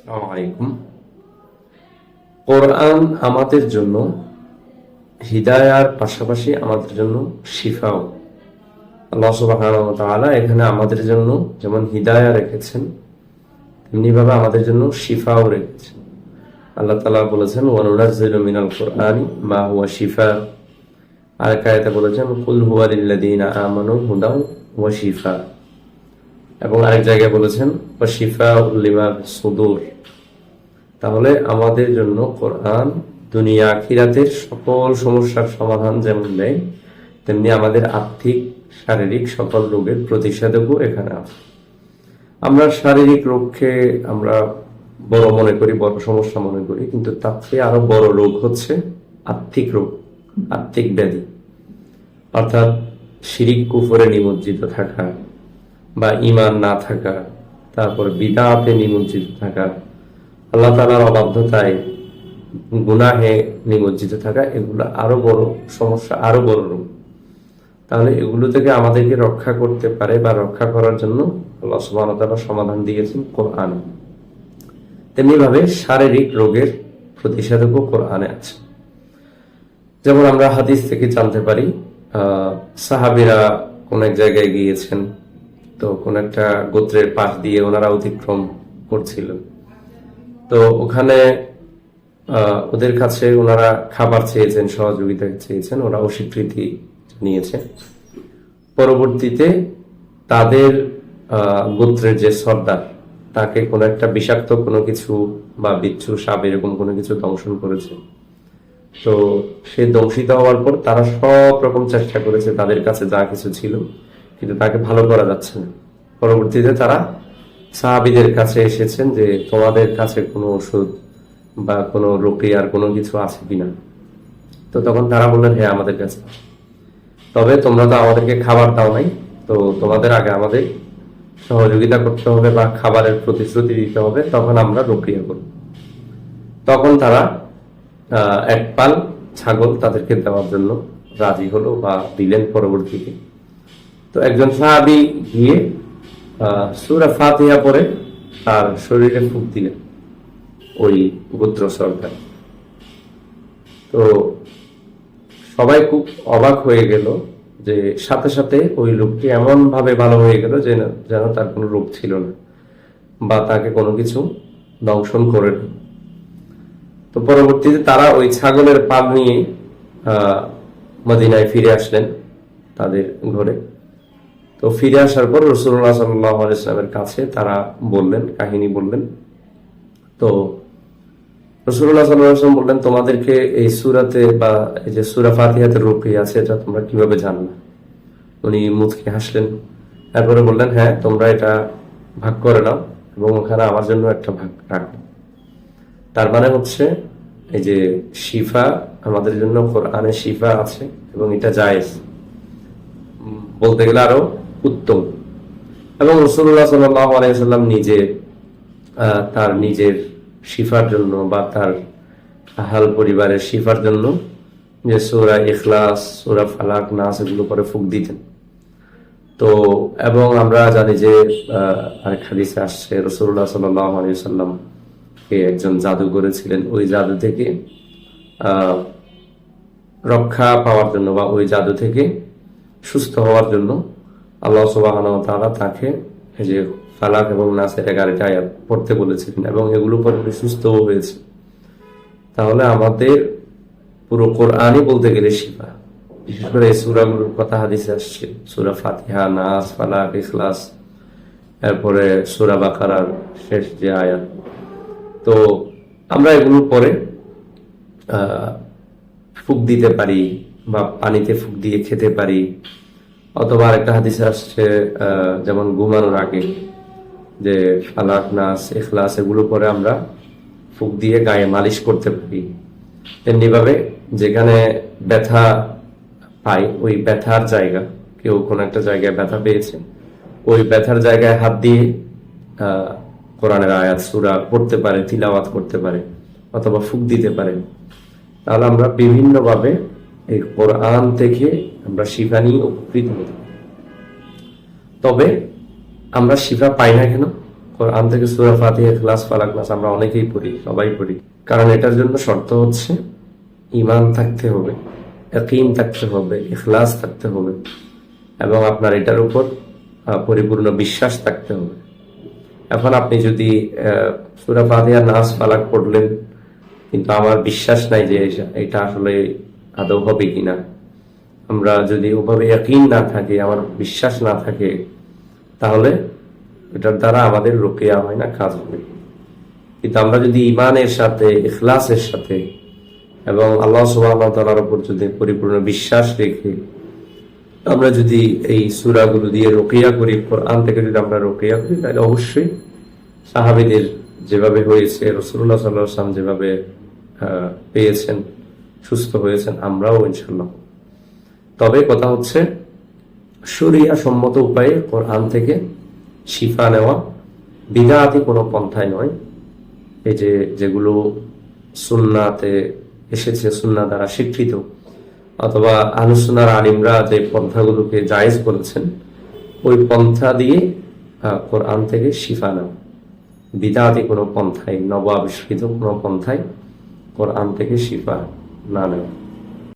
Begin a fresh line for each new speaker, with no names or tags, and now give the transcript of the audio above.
আসসালামু আলাইকুম। কোরআন আমাদের জন্য হিদায়ার পাশাপাশি আমাদের জন্য শিফাও। আল্লাহ সুবহানাহু ওয়া তাআলা এখানে আমাদের জন্য যেমন হিদায়া রেখেছেন, তেমনি ভাবে আমাদের জন্য শিফাও রেখেছেন। আল্লাহ তাআলা বলেছেন, ওয়া নুনাজ্জিলু মিনাল কুরআনি মা হুয়া শিফা। আর আয়াতে বলেছেন, কুল হুয়া লিল্লাযীনা আমানু হুদাও ওয়া শিফা। এবং আরেক জায়গায় বলেছেন, ওয়া শিফাউল লিমা ফিস সুদূর। তাহলে আমাদের জন্য কোরআন দুনিয়া আখিরাতের সকল সমস্যার সমাধান যেমন দেয়, তেমনি আমাদের আর্থিক শারীরিক সকল রোগের প্রতিষেধকও এখানে আছে। আমরা শারীরিক রোগকে আমরা বড় মনে করি, বড় সমস্যা মনে করি, কিন্তু তার চেয়ে আরো বড় রোগ হচ্ছে আর্থিক রোগ, আর্থিক ব্যাধি। অর্থাৎ শিরিক কুফরে নিমজ্জিত থাকা বা ঈমান না থাকা, তারপর বিদআতে নিমজ্জিত থাকা, আল্লাহ তাআলার অবাধ্যতায় গুনাহে নিমজ্জিত থাকা, এগুলো আরো বড় সমস্যা, আরো বড় রোগ। তাহলে এগুলো থেকে আমাদেরকে রক্ষা করতে পারে বা রক্ষা করার জন্য আল্লাহ সুবহানাহু ওয়া তাআলা সমাধান দিয়েছেন কোরআন। তেমনি ভাবে শারীরিক রোগের প্রতিষেধকও কোরআনে আছে। যেমন আমরা হাদিস থেকে জানতে পারি, সাহাবীরা কোন এক জায়গায় গিয়েছেন, তো কোন একটা গোত্রের পাশ দিয়ে ওনারা অতিক্রম করছিলেন। তো ওখানে ওদের কাছে ওনারা খাবার চেয়েছেন, সহযোগিতা চেয়েছেন, ওরা অস্বীকৃতি জানিয়েছে। পরবর্তীতে তাদের গোত্রের যে সর্দার, তাকে কোনো একটা বিষাক্ত কোনো কিছু বা বিচ্ছু, সাপ এরকম কোনো কিছু দংশন করেছে। তো সে দংশিত হওয়ার পর তারা সব রকম চেষ্টা করেছে, তাদের কাছে যা কিছু ছিল, কিন্তু তাকে ভালো করা যাচ্ছে না। পরবর্তীতে তারা সাহাবীদের কাছে এসেছেন যে তোমাদের কাছে কোনো ওষুধ বা কোনো রুকিয়ার কোনো কিছু আছে কিনা। তো তখন তারা বললেন, হ্যাঁ আমাদের কাছে, তবে তোমরা তো আমাদেরকে খাবার দাও নাই, তো তোমাদের আগে আমাদের সহযোগিতা করতে হবে বা খাবারের প্রতিশ্রুতি দিতে হবে, তখন আমরা রুকিয়া করব। তখন তারা এক পাল ছাগল তাদেরকে দেওয়ার জন্য রাজি হলো বা দিলেন পরবর্তীতে। তো একজন সাহাবী গিয়ে সূরা ফাতিহা পড়ে তার শরীরে ফুঁক দিলেন ওই গোত্র সর্দার। তো সবাই খুব অবাক হয়ে গেল যে সাথে সাথে ওই লোকটি এমন ভাবে ভালো হয়ে গেল যে যেন তার কোনো রোগ ছিল না বা তাকে কোনো কিছু দংশন করেনি। তো পরবর্তীতে তারা ওই ছাগলের পাল নিয়ে মদিনায় ফিরে আসলেন তাদের ঘরে। তো ফিরে আসার পর রাসূলুল্লাহ সাল্লাল্লাহু আলাইহি ওয়াসাল্লামের কাছে তারা বললেন, কাহিনী বললেন। তো রাসূলুল্লাহ সাল্লাল্লাহু আলাইহি ওয়াসাল্লাম বললেন, তোমাদেরকে এই সূরাতে বা এই যে সূরা ফাতিহাতে রুকিয়া আছে, এটা তোমরা কিভাবে জানলে? উনি মুচকি হাসলেন, তারপরে বললেন, হ্যাঁ তোমরা এটা ভাগ করে নাও এবং ওখানে আমার জন্য একটা ভাগ রাখো। তার মানে হচ্ছে এই যে শিফা আমাদের জন্য কোরআনে শিফা আছে এবং এটা জায়েজ, বলতে গেলে আরো উত্তম। এবং রাসূলুল্লাহ সাল্লাল্লাহু আলাইহি ওয়াসাল্লাম নিজে তার নিজের শিফার জন্য বা তার আহাল পরিবারের শিফার জন্য যে সূরা ইখলাস, সূরা ফালাক, নাস এগুলো করে ফুঁক দিতেন। তো এবং আমরা জানি যে আরেক হাদিসে আসছে রাসূলুল্লাহ সাল্লাল্লাহু আলাইহি ওয়াসাল্লাম কে একজন জাদু করেছিলেন। ওই জাদু থেকে রক্ষা পাওয়ার জন্য বা ওই জাদু থেকে সুস্থ হওয়ার জন্য আল্লাহ সুবহানাহু ওয়া তাআলা তাকে এই যে ফালাক এবং নাসের 11টা আয়াত পড়তে বলেছিলেন এবং এগুলো পরে সুস্থও হয়েছে। তাহলে আমাদের পুরো কোরআনই বলতে গেলে শিফা। বিশেষ করে এই সূরাগুলোর কথা হাদিসে আসছে, সূরা ফাতিহা, নাস, ফালাক, ইখলাস, এরপরে সূরা বাকারার শেষ যে আয়াত। তো আমরা এগুলো পরে ফুঁক দিতে পারি বা পানিতে ফুঁক দিয়ে খেতে পারি, অথবা আরেকটা হাদিসে আসছে যেমন ঘুমানোর আগে যে ফালাক, নাস, ইখলাস এগুলো পরে আমরা ফুঁক দিয়ে গায়ে মালিশ করতে পারি। তেমনি ভাবে যেখানে ব্যথা পাই, ওই ব্যথার জায়গা, কেউ কোনো একটা জায়গায় ব্যথা পেয়েছে, ওই ব্যথার জায়গায় হাত দিয়ে কোরআনের আয়াত সূরা পড়তে পারে, তিলাওয়াত করতে পারে, অথবা ফুঁক দিতে পারে। তাহলে আমরা বিভিন্ন ভাবে এই কোরআন থেকে আমরা শিফা নিয়ে উপকৃত হতে পারি। তবে আমরা শিফা পাই না কেন? কোরআন থেকে সূরা ফাতিহা, ইখলাস, ফালাক, নাস আমরা অনেকেই পড়ি, সবাই পড়ি। কারণ এটার জন্য শর্ত হচ্ছে ঈমান থাকতে হবে, ইয়াকিন থাকতে হবে, ইখলাস থাকতে হবে এবং আপনার এটার উপর পরিপূর্ণ বিশ্বাস থাকতে হবে। এখন আপনি যদি সূরা ফাতিহা, নাস, ফালাক পড়লেন কিন্তু আমার বিশ্বাস নাই যে এটা আসলে আদৌ হবে কিনা, আমরা যদি ওভাবে ইয়াকিন না থাকে, আমার বিশ্বাস না থাকে, তাহলে এটার দ্বারা আমাদের রুকিয়া হয় না, কাজ হবে। কিন্তু আমরা যদি ঈমানের সাথে, ইখলাসের সাথে এবং আল্লাহ সুবহানাহু ওয়া তাআলার উপর যদি পরিপূর্ণ বিশ্বাস রেখে আমরা যদি এই সূরাগুলো দিয়ে রুকিয়া করি, কোরআন থেকে যদি আমরা রুকিয়া করি, তাহলে অবশ্যই সাহাবীদের যেভাবে হয়েছে, রাসূলুল্লাহ সাল্লাল্লাহু আলাইহি ওয়াসাল্লাম যেভাবে পেয়েছেন, সুস্থ হয়েছেন, আমরাও ইনশাআল্লাহ। তবে কথা হচ্ছে শরিয়া সম্মত উপায়ে কোরআন থেকে শিফা নেওয়া, বিদআতি কোনো পন্থায় নয়। এই যে যেগুলো সুন্নাতে এসেছে, সুন্নাহ দ্বারা স্বীকৃত, অথবা আহলুস সুন্নাহর আলিমরা যে পন্থাগুলোকে জায়েজ বলেছেন, ওই পন্থা দিয়ে কোরআন থেকে শিফা নেওয়া, বিদআতি কোনো পন্থায়, নব আবিষ্কৃত কোনো পন্থায় কোরআন থেকে শিফা না নেওয়া।